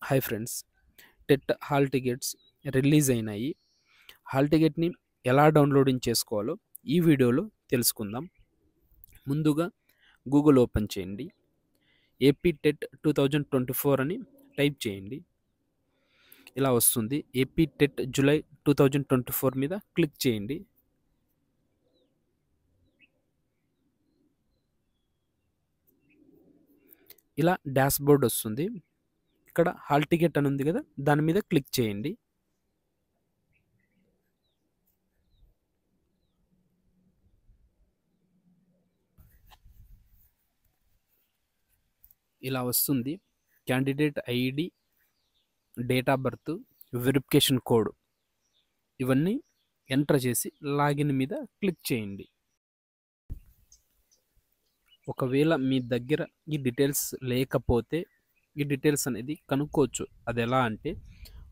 Hi friends, TET hall tickets release అయినాయి. Hall టికెట్ని ఎలా downloading చేసుకోవాలో ఈ వీడియోలో తెలుసుకుందాం. ముందుగా గూగుల్ ఓపెన్ చేయండి. ఏపీ టెట్ 2024 అని టైప్ చేయండి. ఇలా వస్తుంది. ఏపీ టెట్ జూలై 2024 మీద క్లిక్ చేయండి. ఇలా డాష్ బోర్డ్ వస్తుంది. ఇక్కడ హాల్ టికెట్ అని ఉంది కదా, దాని మీద క్లిక్ చేయండి. ఇలా వస్తుంది. Candidate ID, date of birth, verification code ఇవన్నీ ఎంటర్ చేసి లాగిన్ మీద క్లిక్ చేయండి. ఒకవేళ మీ దగ్గర ఈ డీటెయిల్స్ లేకపోతే ఈ డీటెయిల్స్ అనేది కనుక్కోవచ్చు. అది ఎలా అంటే,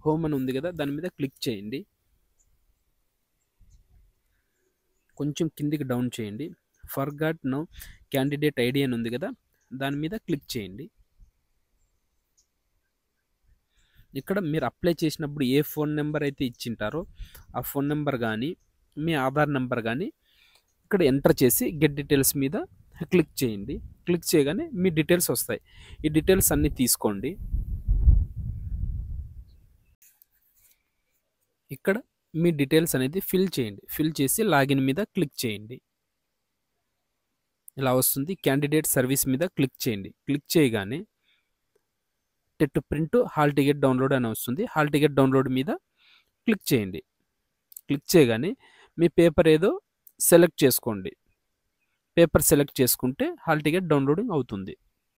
హోమ్ అని ఉంది కదా, దాని మీద క్లిక్ చేయండి. కొంచెం కిందికి డౌన్ చేయండి. ఫర్గాట్ నౌ క్యాండిడేట్ ఐడి అని ఉంది కదా, దాని మీద క్లిక్ చేయండి. ఇక్కడ మీరు అప్లై చేసినప్పుడు ఏ ఫోన్ నెంబర్ అయితే ఇచ్చింటారో ఆ ఫోన్ నెంబర్ కానీ మీ ఆధార్ నెంబర్ కానీ ఇక్కడ ఎంటర్ చేసి గెట్ డీటెయిల్స్ మీద క్లిక్ చేయండి. క్లిక్ చేయగానే మీ డీటెయిల్స్ వస్తాయి. ఈ డీటెయిల్స్ అన్నీ తీసుకోండి. ఇక్కడ మీ డీటెయిల్స్ అనేది ఫిల్ చేయండి. ఫిల్ చేసి లాగిన్ మీద క్లిక్ చేయండి. ఇలా వస్తుంది. క్యాండిడేట్ సర్వీస్ మీద క్లిక్ చేయండి. క్లిక్ చేయగానే TET print hall ticket download అని వస్తుంది. హాల్ టికెట్ డౌన్లోడ్ మీద క్లిక్ చేయండి. క్లిక్ చేయగానే మీ పేపర్ ఏదో సెలెక్ట్ చేసుకోండి. పేపర్ సెలెక్ట్ చేసుకుంటే హాల్ టికెట్ డౌన్లోడింగ్ అవుతుంది.